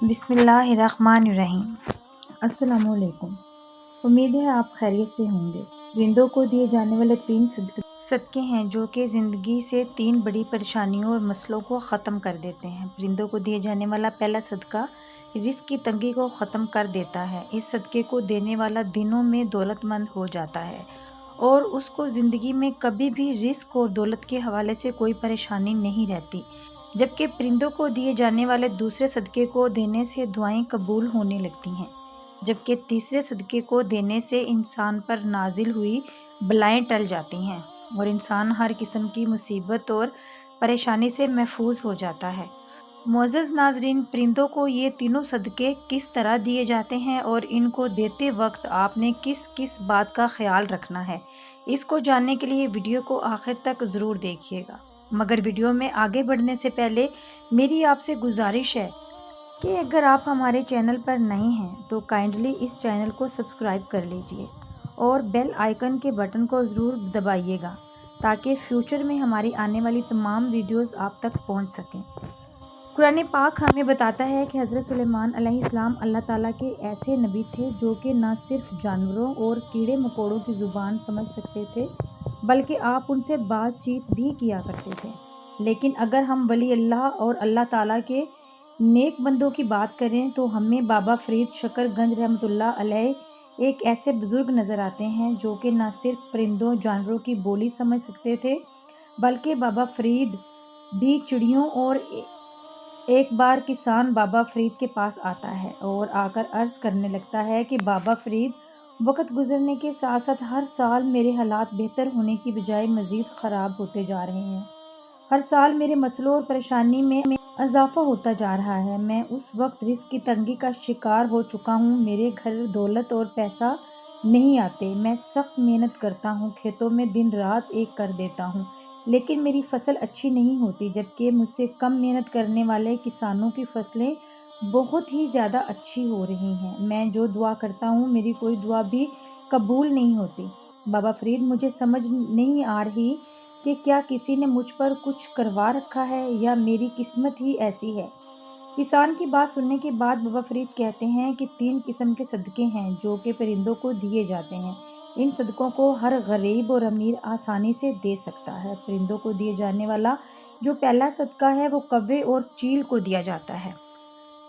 بسم اللہ الرحمن الرحیم۔ السلام علیکم۔ امید ہے آپ خیریت سے ہوں گے۔ پرندوں کو دیے جانے والے 3 صدقے ہیں جو کہ زندگی سے 3 بڑی پریشانیوں اور مسئلوں کو ختم کر دیتے ہیں۔ پرندوں کو دیے جانے والا پہلا صدقہ رزق کی تنگی کو ختم کر دیتا ہے۔ اس صدقے کو دینے والا دنوں میں دولت مند ہو جاتا ہے اور اس کو زندگی میں کبھی بھی رزق اور دولت کے حوالے سے کوئی پریشانی نہیں رہتی، جبکہ پرندوں کو دیے جانے والے دوسرے صدقے کو دینے سے دعائیں قبول ہونے لگتی ہیں، جبکہ تیسرے صدقے کو دینے سے انسان پر نازل ہوئی بلائیں ٹل جاتی ہیں اور انسان ہر قسم کی مصیبت اور پریشانی سے محفوظ ہو جاتا ہے۔ معزز ناظرین، پرندوں کو یہ تینوں صدقے کس طرح دیے جاتے ہیں اور ان کو دیتے وقت آپ نے کس کس بات کا خیال رکھنا ہے، اس کو جاننے کے لیے ویڈیو کو آخر تک ضرور دیکھیے گا۔ مگر ویڈیو میں آگے بڑھنے سے پہلے میری آپ سے گزارش ہے کہ اگر آپ ہمارے چینل پر نئے ہیں تو کائنڈلی اس چینل کو سبسکرائب کر لیجئے اور بیل آئیکن کے بٹن کو ضرور دبائیے گا تاکہ فیوچر میں ہماری آنے والی تمام ویڈیوز آپ تک پہنچ سکیں۔ قرآن پاک ہمیں بتاتا ہے کہ حضرت سلیمان علیہ السلام اللہ تعالیٰ کے ایسے نبی تھے جو کہ نہ صرف جانوروں اور کیڑے مکوڑوں کی زبان سمجھ سکتے تھے بلکہ آپ ان سے بات چیت بھی کیا کرتے تھے۔ لیکن اگر ہم ولی اللہ اور اللہ تعالیٰ کے نیک بندوں کی بات کریں تو ہمیں بابا فرید شکر گنج رحمۃ اللہ علیہ ایک ایسے بزرگ نظر آتے ہیں جو کہ نہ صرف پرندوں جانوروں کی بولی سمجھ سکتے تھے بلکہ بابا فرید بھی چڑیوں اور ایک بار کسان بابا فرید کے پاس آتا ہے اور آ کر عرض کرنے لگتا ہے کہ بابا فرید، وقت گزرنے کے ساتھ ساتھ ہر سال میرے حالات بہتر ہونے کی بجائے مزید خراب ہوتے جا رہے ہیں۔ ہر سال میرے مسئلوں اور پریشانی میں اضافہ ہوتا جا رہا ہے۔ میں اس وقت رزق کی تنگی کا شکار ہو چکا ہوں، میرے گھر دولت اور پیسہ نہیں آتے، میں سخت محنت کرتا ہوں، کھیتوں میں دن رات ایک کر دیتا ہوں لیکن میری فصل اچھی نہیں ہوتی، جبکہ مجھ سے کم محنت کرنے والے کسانوں کی فصلیں بہت ہی زیادہ اچھی ہو رہی ہیں۔ میں جو دعا کرتا ہوں میری کوئی دعا بھی قبول نہیں ہوتی۔ بابا فرید، مجھے سمجھ نہیں آ رہی کہ کیا کسی نے مجھ پر کچھ کروا رکھا ہے یا میری قسمت ہی ایسی ہے۔ کسان کی بات سننے کے بعد بابا فرید کہتے ہیں کہ 3 قسم کے صدقے ہیں جو کہ پرندوں کو دیے جاتے ہیں۔ ان صدقوں کو ہر غریب اور امیر آسانی سے دے سکتا ہے۔ پرندوں کو دیے جانے والا جو پہلا صدقہ ہے وہ کوے اور چیل کو دیا جاتا ہے۔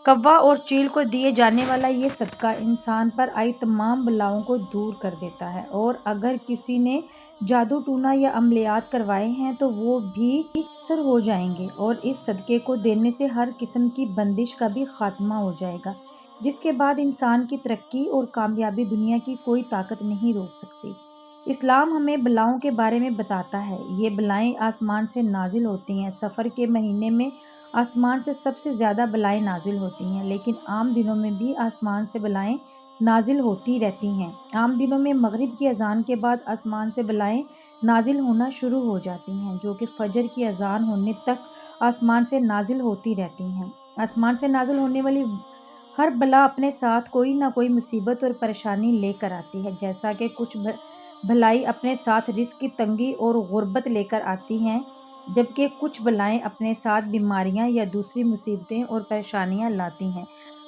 کوا اور چیل کو دیے جانے والا یہ صدقہ انسان پر آئی تمام بلاؤں کو دور کر دیتا ہے اور اگر کسی نے جادو ٹونا یا عملیات کروائے ہیں تو وہ بھی سر ہو جائیں گے اور اس صدقے کو دینے سے ہر قسم کی بندش کا بھی خاتمہ ہو جائے گا، جس کے بعد انسان کی ترقی اور کامیابی دنیا کی کوئی طاقت نہیں روک سکتی۔ اسلام ہمیں بلاؤں کے بارے میں بتاتا ہے۔ یہ بلائیں آسمان سے نازل ہوتی ہیں۔ سفر کے مہینے میں آسمان سے سب سے زیادہ بلائیں نازل ہوتی ہیں، لیکن عام دنوں میں بھی آسمان سے بلائیں نازل ہوتی رہتی ہیں۔ عام دنوں میں مغرب کی اذان کے بعد آسمان سے بلائیں نازل ہونا شروع ہو جاتی ہیں جو کہ فجر کی اذان ہونے تک آسمان سے نازل ہوتی رہتی ہیں۔ آسمان سے نازل ہونے والی ہر بلا اپنے ساتھ کوئی نہ کوئی مصیبت اور پریشانی لے کر آتی ہے، جیسا کہ کچھ بھلائی اپنے ساتھ رزق کی تنگی اور غربت لے کر آتی ہیں، جبکہ کچھ بلائیں اپنے ساتھ بیماریاں یا دوسری مصیبتیں اور پریشانیاں لاتی ہیں۔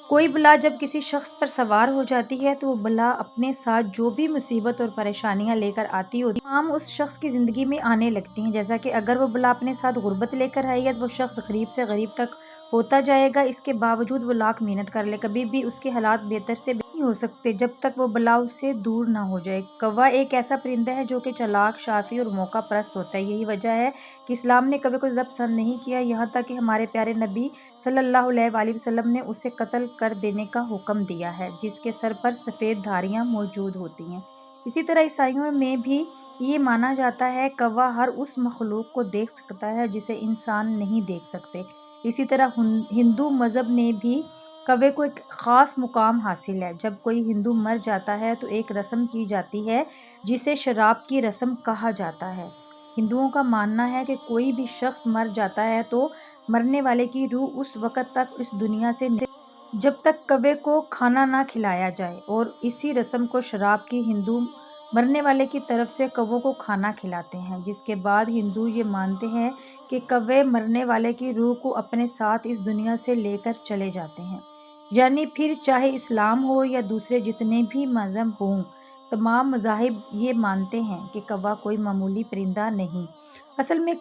کوئی بلا جب کسی شخص پر سوار ہو جاتی ہے تو وہ بلا اپنے ساتھ جو بھی مصیبت اور پریشانیاں لے کر آتی ہوتی ہیں تمام اس شخص کی زندگی میں آنے لگتی ہیں، جیسا کہ اگر وہ بلا اپنے ساتھ غربت لے کر آئی ہے تو وہ شخص غریب سے غریب تک ہوتا جائے گا، اس کے باوجود وہ لاکھ محنت کر لے کبھی بھی اس کے حالات بہتر سے نہیں ہو سکتے جب تک وہ بلا اس سے دور نہ ہو جائے۔ کوا ایک ایسا پرندہ ہے جو کہ چالاک، شافی اور موقع پرست ہوتا ہے۔ یہی وجہ ہے کہ اسلام نے کوے کو زیادہ پسند نہیں کیا، یہاں تک کہ ہمارے پیارے نبی صلی اللہ علیہ وآلہ وسلم نے اسے قتل کر دینے کا حکم دیا ہے، جس کے سر پر سفید دھاریاں موجود ہوتی ہیں۔ اسی طرح عیسائیوں میں بھی یہ مانا جاتا ہے کوا ہر اس مخلوق کو دیکھ سکتا ہے جسے انسان نہیں دیکھ سکتے۔ اسی طرح ہندو مذہب نے بھی کوے کو ایک خاص مقام حاصل ہے۔ جب کوئی ہندو مر جاتا ہے تو ایک رسم کی جاتی ہے جسے شراب کی رسم کہا جاتا ہے۔ ہندوؤں کا ماننا ہے کہ کوئی بھی شخص مر جاتا ہے تو مرنے والے کی روح اس وقت تک اس دنیا سے جب تک کوے کو کھانا نہ کھلایا جائے، اور اسی رسم کو شراب کی ہندو مرنے والے کی طرف سے کووں کو کھانا کھلاتے ہیں، جس کے بعد ہندو یہ مانتے ہیں کہ کوے مرنے والے کی روح کو اپنے ساتھ اس دنیا سے لے کر چلے جاتے ہیں۔ یعنی پھر چاہے اسلام ہو یا دوسرے جتنے بھی مذہب ہوں، تمام مذاہب یہ مانتے ہیں کہ کوا کوئی معمولی پرندہ نہیں۔ اصل میں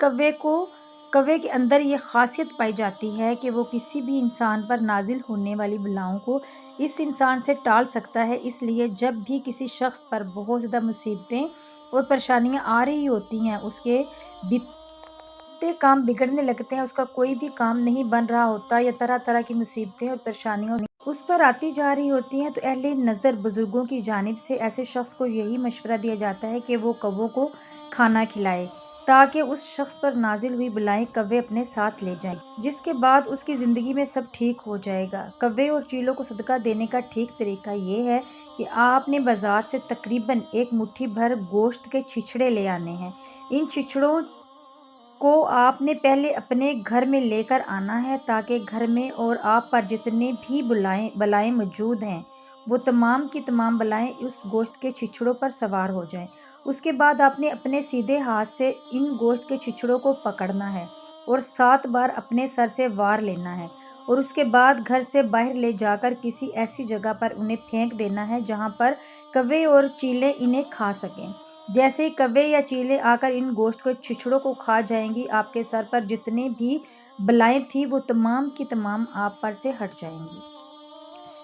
کوے کے اندر یہ خاصیت پائی جاتی ہے کہ وہ کسی بھی انسان پر نازل ہونے والی بلاؤں کو اس انسان سے ٹال سکتا ہے۔ اس لیے جب بھی کسی شخص پر بہت زیادہ مصیبتیں اور پریشانیاں آ رہی ہوتی ہیں، اس کے بیتے کام بگڑنے لگتے ہیں، اس کا کوئی بھی کام نہیں بن رہا ہوتا یا طرح طرح کی مصیبتیں اور پریشانیاں اس پر آتی جا رہی ہوتی ہیں، تو اہل نظر بزرگوں کی جانب سے ایسے شخص کو یہی مشورہ دیا جاتا ہے کہ وہ کووں کو کھانا کھلائے تاکہ اس شخص پر نازل ہوئی بلائیں کوے اپنے ساتھ لے جائیں، جس کے بعد اس کی زندگی میں سب ٹھیک ہو جائے گا۔ کوے اور چیلوں کو صدقہ دینے کا ٹھیک طریقہ یہ ہے کہ آپ نے بازار سے تقریباً 1 مٹھی بھر گوشت کے چھچھڑے لے آنے ہیں۔ ان چھچھڑوں کو آپ نے پہلے اپنے گھر میں لے کر آنا ہے تاکہ گھر میں اور آپ پر جتنے بھی بلائیں موجود ہیں وہ تمام کی تمام بلائیں اس گوشت کے چھچھڑوں پر سوار ہو جائیں۔ اس کے بعد آپ نے اپنے سیدھے ہاتھ سے ان گوشت کے چھچھڑوں کو پکڑنا ہے اور 7 بار اپنے سر سے وار لینا ہے، اور اس کے بعد گھر سے باہر لے جا کر کسی ایسی جگہ پر انہیں پھینک دینا ہے جہاں پر کوے اور چیلیں انہیں کھا سکیں۔ جیسے ہی کوے یا چیلیں آ کر ان گوشت کے چھچھڑوں کو کھا جائیں گی، آپ کے سر پر جتنے بھی بلائیں تھیں وہ تمام کی تمام آپ پر سے ہٹ جائیں گی،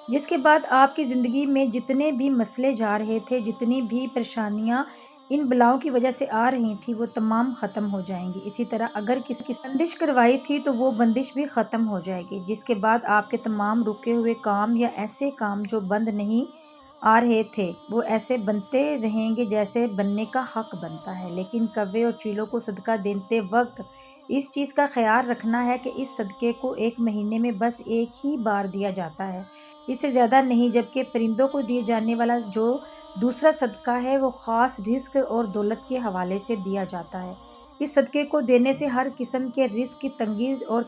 جس کے بعد آپ کی زندگی میں جتنے بھی مسئلے جا رہے تھے، جتنی بھی پریشانیاں ان بلاؤں کی وجہ سے آ رہی تھیں، وہ تمام ختم ہو جائیں گی۔ اسی طرح اگر کسی کی بندش کروائی تھی تو وہ بندش بھی ختم ہو جائے گی، جس کے بعد آپ کے تمام رکے ہوئے کام یا ایسے کام جو بند نہیں آ رہے تھے وہ ایسے بنتے رہیں گے جیسے بننے کا حق بنتا ہے۔ لیکن کوے اور چیلوں کو صدقہ دیتے وقت اس چیز کا خیال رکھنا ہے کہ اس صدقے کو 1 مہینے میں بس ایک ہی بار دیا جاتا ہے، اس سے زیادہ نہیں، جبکہ پرندوں کو دیے جانے والا جو دوسرا صدقہ ہے وہ خاص رزق اور دولت کے حوالے سے دیا جاتا ہے۔ اس صدقے کو دینے سے ہر قسم کے رزق کی تنگی اور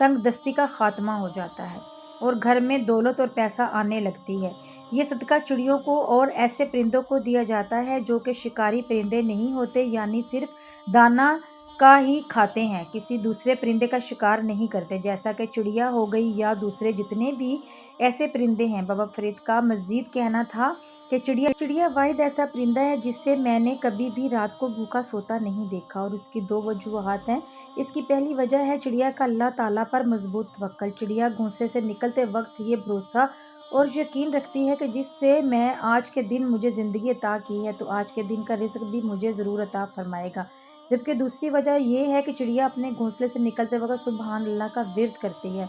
تنگ دستی کا خاتمہ ہو جاتا ہے اور گھر میں دولت اور پیسہ آنے لگتی ہے۔ یہ صدقہ چڑیوں کو اور ایسے پرندوں کو دیا جاتا ہے جو کہ شکاری پرندے نہیں ہوتے، یعنی صرف دانہ کا ہی کھاتے ہیں، کسی دوسرے پرندے کا شکار نہیں کرتے، جیسا کہ چڑیا ہو گئی یا دوسرے جتنے بھی ایسے پرندے ہیں۔ بابا فرید کا مزید کہنا تھا کہ چڑیا واحد ایسا پرندہ ہے جسے میں نے کبھی بھی رات کو بھوکا سوتا نہیں دیکھا، اور اس کی 2 وجوہات ہیں۔ اس کی پہلی وجہ ہے چڑیا کا اللہ تعالیٰ پر مضبوط توکل۔ چڑیا گھونسلے سے نکلتے وقت یہ بھروسہ اور یقین رکھتی ہے کہ جس سے میں آج کے دن مجھے زندگی عطا کی ہے تو آج کے دن کا رزق بھی مجھے ضرور عطا فرمائے گا۔ جبکہ دوسری وجہ یہ ہے کہ چڑیا اپنے گھونسلے سے نکلتے وقت سبحان اللہ کا ورد کرتی ہے۔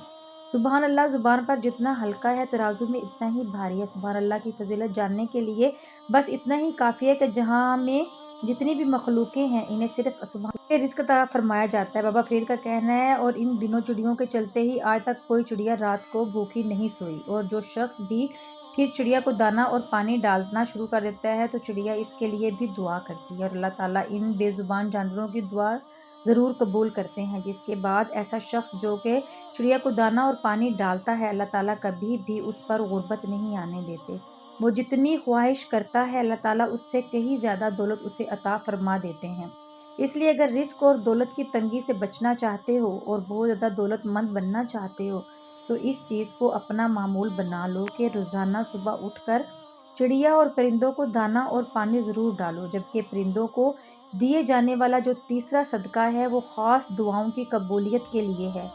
سبحان اللہ زبان پر جتنا ہلکا ہے ترازو میں اتنا ہی بھاری ہے۔ سبحان اللہ کی فضیلت جاننے کے لیے بس اتنا ہی کافی ہے کہ جہاں میں جتنی بھی مخلوقیں ہیں انہیں صرف سبحان اللہ رزق عطا فرمایا جاتا ہے۔ بابا فرید کا کہنا ہے، اور ان دنوں چڑیوں کے چلتے ہی آج تک کوئی چڑیا رات کو بھوکی نہیں سوئی، اور جو شخص بھی پھر چڑیا کو دانہ اور پانی ڈالنا شروع کر دیتا ہے تو چڑیا اس کے لیے بھی دعا کرتی ہے، اور اللہ تعالیٰ ان بے زبان جانوروں کی دعا ضرور قبول کرتے ہیں۔ جس کے بعد ایسا شخص جو کہ چڑیا کو دانہ اور پانی ڈالتا ہے، اللہ تعالیٰ کبھی بھی اس پر غربت نہیں آنے دیتے، وہ جتنی خواہش کرتا ہے اللہ تعالیٰ اس سے کہیں زیادہ دولت اسے عطا فرما دیتے ہیں۔ اس لیے اگر رزق اور دولت کی تنگی سے بچنا چاہتے ہو اور بہت زیادہ دولت مند بننا چاہتے ہو تو اس چیز کو اپنا معمول بنا لو کہ روزانہ صبح اٹھ کر چڑیا اور پرندوں کو دانہ اور پانی ضرور ڈالو۔ جبکہ پرندوں کو دیے جانے والا جو تیسرا صدقہ ہے وہ خاص دعاؤں کی قبولیت کے لیے ہے۔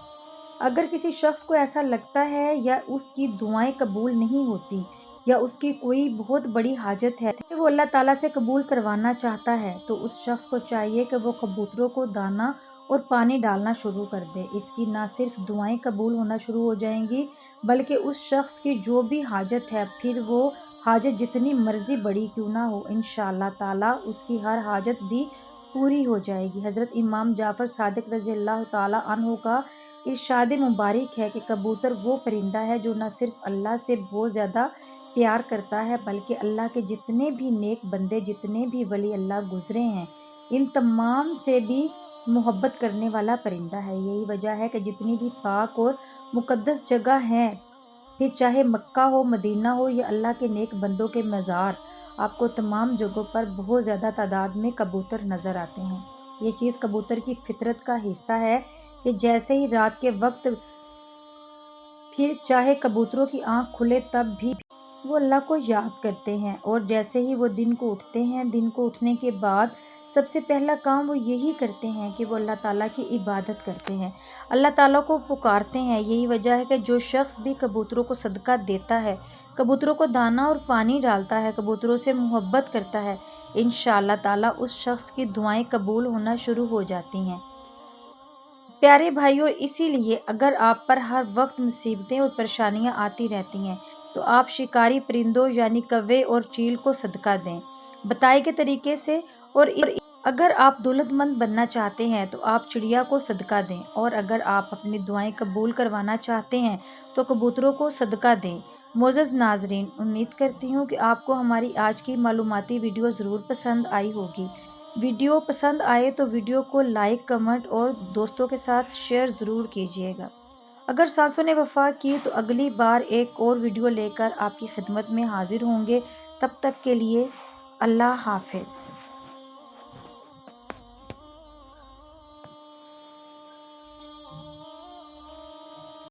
اگر کسی شخص کو ایسا لگتا ہے یا اس کی دعائیں قبول نہیں ہوتی یا اس کی کوئی بہت بڑی حاجت ہے کہ وہ اللہ تعالیٰ سے قبول کروانا چاہتا ہے تو اس شخص کو چاہیے کہ وہ کبوتروں کو دانہ اور پانی ڈالنا شروع کر دے۔ اس کی نہ صرف دعائیں قبول ہونا شروع ہو جائیں گی بلکہ اس شخص کی جو بھی حاجت ہے، پھر وہ حاجت جتنی مرضی بڑی کیوں نہ ہو، انشاءاللہ تعالیٰ اس کی ہر حاجت بھی پوری ہو جائے گی۔ حضرت امام جعفر صادق رضی اللہ تعالیٰ عنہ کا ارشاد مبارک ہے کہ کبوتر وہ پرندہ ہے جو نہ صرف اللہ سے بہت زیادہ پیار کرتا ہے بلکہ اللہ کے جتنے بھی نیک بندے، جتنے بھی ولی اللہ گزرے ہیں، ان تمام سے بھی محبت کرنے والا پرندہ ہے۔ یہی وجہ ہے کہ جتنی بھی پاک اور مقدس جگہ ہیں، پھر چاہے مکہ ہو، مدینہ ہو یا اللہ کے نیک بندوں کے مزار، آپ کو تمام جگہوں پر بہت زیادہ تعداد میں کبوتر نظر آتے ہیں۔ یہ چیز کبوتر کی فطرت کا حصہ ہے کہ جیسے ہی رات کے وقت پھر چاہے کبوتروں کی آنکھ کھلے تب بھی وہ اللہ کو یاد کرتے ہیں، اور جیسے ہی وہ دن کو اٹھتے ہیں، دن کو اٹھنے کے بعد سب سے پہلا کام وہ یہی کرتے ہیں کہ وہ اللہ تعالیٰ کی عبادت کرتے ہیں، اللہ تعالیٰ کو پکارتے ہیں۔ یہی وجہ ہے کہ جو شخص بھی کبوتروں کو صدقہ دیتا ہے، کبوتروں کو دانہ اور پانی ڈالتا ہے، کبوتروں سے محبت کرتا ہے، انشاءاللہ تعالیٰ اس شخص کی دعائیں قبول ہونا شروع ہو جاتی ہیں۔ پیارے بھائیوں، اسی لیے اگر آپ پر ہر وقت مصیبتیں اور پریشانیاں آتی رہتی ہیں تو آپ شکاری پرندوں یعنی کوے اور چیل کو صدقہ دیں بتائے گئے طریقے سے، اور اگر آپ دولت مند بننا چاہتے ہیں تو آپ چڑیا کو صدقہ دیں، اور اگر آپ اپنی دعائیں قبول کروانا چاہتے ہیں تو کبوتروں کو صدقہ دیں۔ معزز ناظرین، امید کرتی ہوں کہ آپ کو ہماری آج کی معلوماتی ویڈیو ضرور پسند آئی ہوگی۔ ویڈیو پسند آئے تو ویڈیو کو لائک، کمنٹ اور دوستوں کے ساتھ شیئر ضرور کیجیے گا۔ اگر سانسوں نے وفا کی تو اگلی بار ایک اور ویڈیو لے کر آپ کی خدمت میں حاضر ہوں گے۔ تب تک کے لیے اللہ حافظ۔